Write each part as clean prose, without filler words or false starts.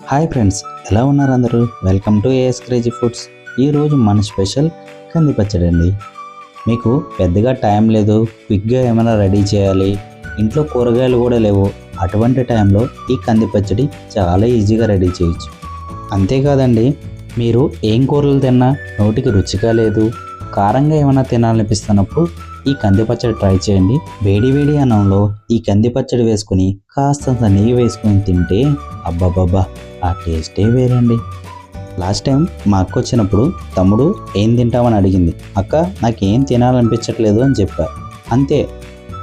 Hi friends, ఎలా ఉన్నారు అందరూ? Welcome to AS crazy foods. ఈరోజు మన స్పెషల్ కంది పచ్చడి అండి. మీకు పెద్దగా టైం లేదు, క్విక్గా ఏమైనా రెడీ చేయాలి, ఇంట్లో కూరగాయలు కూడా లేవు, అటువంటి టైంలో ఈ కంది పచ్చడి చాలా ఈజీగా రెడీ చేయొచ్చు. అంతేకాదండి, మీరు ఏం కూరలు తిన్నా నోటికి రుచిగా లేదు, కారంగా ఏమైనా తినాలనిపిస్తున్నప్పుడు ఈ కంది పచ్చడి ట్రై చేయండి. వేడి వేడి అన్నంలో ఈ కంది పచ్చడి వేసుకుని కాస్తంత నెయ్యి వేసుకొని తింటే అబ్బాబ్బాబ్బా, ఆ టేస్టే వేరండి. లాస్ట్ టైం మా అక్క వచ్చినప్పుడు తమ్ముడు ఏం తింటామని అడిగింది. అక్క, నాకేం తినాలనిపించట్లేదు అని చెప్పా. అంతే,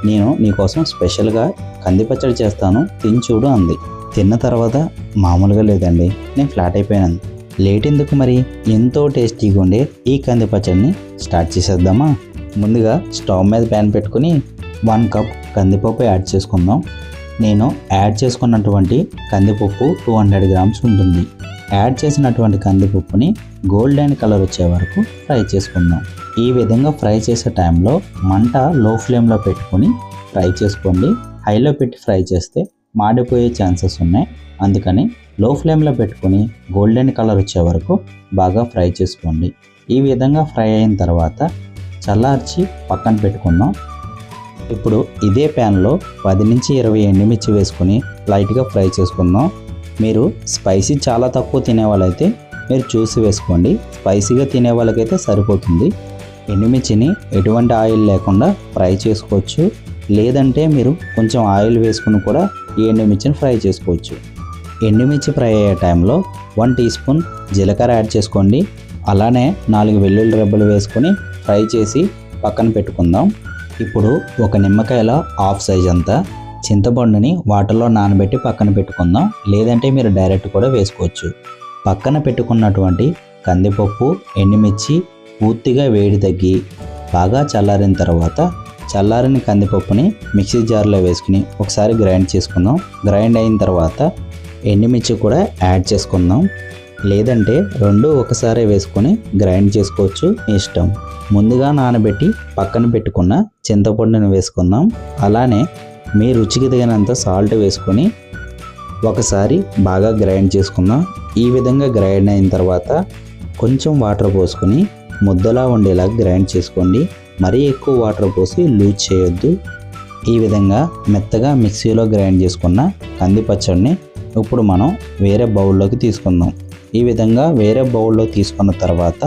నేను నీకోసం స్పెషల్గా కంది పచ్చడి చేస్తాను, తిని చూడు అంది. తిన్న తర్వాత మామూలుగా లేదండి, నేను ఫ్లాట్ అయిపోయాను. లేట్ ఎందుకు మరి, ఎంతో టేస్టీగా ఉండే ఈ కంది పచ్చడిని స్టార్ట్ చేసేద్దామా? ముందుగా స్టవ్ మీద ప్యాన్ పెట్టుకుని 1 కప్ కందిపప్పు యాడ్ చేసుకుందాం. నేను యాడ్ చేసుకున్నటువంటి కందిపప్పు 200 గ్రామ్స్ ఉంటుంది. యాడ్ చేసినటువంటి కందిపప్పుని గోల్డెన్ కలర్ వచ్చే వరకు ఫ్రై చేసుకుందాం. ఈ విధంగా ఫ్రై చేసే టైంలో మంట లో ఫ్లేమ్లో పెట్టుకుని ఫ్రై చేసుకోండి. హైలో పెట్టి ఫ్రై చేస్తే మాడిపోయే ఛాన్సెస్ ఉన్నాయి. అందుకని లో ఫ్లేమ్లో పెట్టుకుని గోల్డెన్ కలర్ వచ్చే వరకు బాగా ఫ్రై చేసుకోండి. ఈ విధంగా ఫ్రై అయిన తర్వాత చల్లార్చి పక్కన పెట్టుకుందాం. ఇప్పుడు ఇదే ప్యాన్లో 10 నుంచి 20 ఎండుమిర్చి వేసుకొని లైట్గా ఫ్రై చేసుకుందాం. మీరు స్పైసీ చాలా తక్కువ తినే వాళ్ళైతే మీరు చూసి వేసుకోండి, స్పైసీగా తినే వాళ్ళకైతే సరిపోతుంది. ఎండుమిర్చిని ఎటువంటి ఆయిల్ లేకుండా ఫ్రై చేసుకోవచ్చు, లేదంటే మీరు కొంచెం ఆయిల్ వేసుకుని కూడా ఈ ఎండుమిర్చిని ఫ్రై చేసుకోవచ్చు. ఎండుమిర్చి ఫ్రై అయ్యే టైంలో 1 టీ స్పూన్ జీలకర్ర యాడ్ చేసుకోండి. అలానే 4 వెల్లుల్లి రెబ్బలు వేసుకొని ఫ్రై చేసి పక్కన పెట్టుకుందాం. ఇప్పుడు ఒక నిమ్మకాయల హాఫ్ సైజ్ అంతా చింతపండుని వాటర్లో నానబెట్టి పక్కన పెట్టుకుందాం, లేదంటే మీరు డైరెక్ట్ కూడా వేసుకోవచ్చు. పక్కన పెట్టుకున్నటువంటి కందిపప్పు, ఎండుమిర్చి పూర్తిగా వేడి తగ్గి బాగా చల్లారిన తర్వాత చల్లారిన కందిపప్పుని మిక్సీ జార్లో వేసుకుని ఒకసారి గ్రైండ్ చేసుకుందాం. గ్రైండ్ అయిన తర్వాత ఎండుమిర్చి కూడా యాడ్ చేసుకుందాం, లేదంటే రెండు ఒకసారి వేసుకొని గ్రైండ్ చేసుకోవచ్చు, ఇష్టం. ముందుగా నానబెట్టి పక్కన పెట్టుకున్న చింతపండుని వేసుకుందాం. అలానే మీ రుచికి తగినంత సాల్ట్ వేసుకొని ఒకసారి బాగా గ్రైండ్ చేసుకుందాం. ఈ విధంగా గ్రైండ్ అయిన తర్వాత కొంచెం వాటర్ పోసుకొని ముద్దలా ఉండేలా గ్రైండ్ చేసుకోండి. మరీ ఎక్కువ వాటర్ పోసి లూజ్ చేయొద్దు. ఈ విధంగా మెత్తగా మిక్సీలో గ్రైండ్ చేసుకున్న కంది పచ్చడిని ఇప్పుడు మనం వేరే బౌల్లోకి తీసుకుందాం. ఈ విధంగా వేరే బౌల్లో తీసుకున్న తర్వాత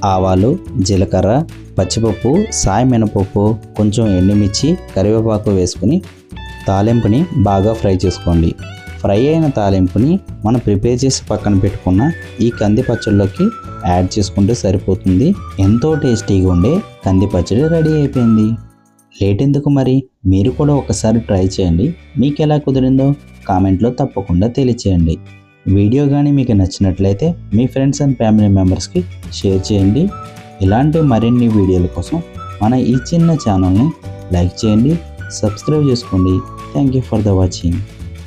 ఆవాలు, జీలకర్ర, పచ్చిపప్పు, సాయి మినపప్పు, కొంచెం ఎండుమిర్చి, కరివేపాకు వేసుకుని తాలింపుని బాగా ఫ్రై చేసుకోండి. ఫ్రై అయిన తాలింపుని మనం ప్రిపేర్ చేసి పక్కన పెట్టుకున్న ఈ కంది పచ్చడిలోకి యాడ్ చేసుకుంటే సరిపోతుంది. ఎంతో టేస్టీగా ఉండే కంది పచ్చడి రెడీ అయిపోయింది. లేట్ ఎందుకు మరి, మీరు కూడా ఒకసారి ట్రై చేయండి. మీకు ఎలా కుదిరిందో కామెంట్లో తప్పకుండా తెలియచేయండి. వీడియో కానీ మీకు నచ్చినట్లయితే మీ ఫ్రెండ్స్ అండ్ ఫ్యామిలీ మెంబర్స్కి షేర్ చేయండి. ఇలాంటి మరిన్ని వీడియోల కోసం మన ఈ చిన్న ఛానల్ని లైక్ చేయండి, సబ్స్క్రైబ్ చేసుకోండి. Thank you for the watching.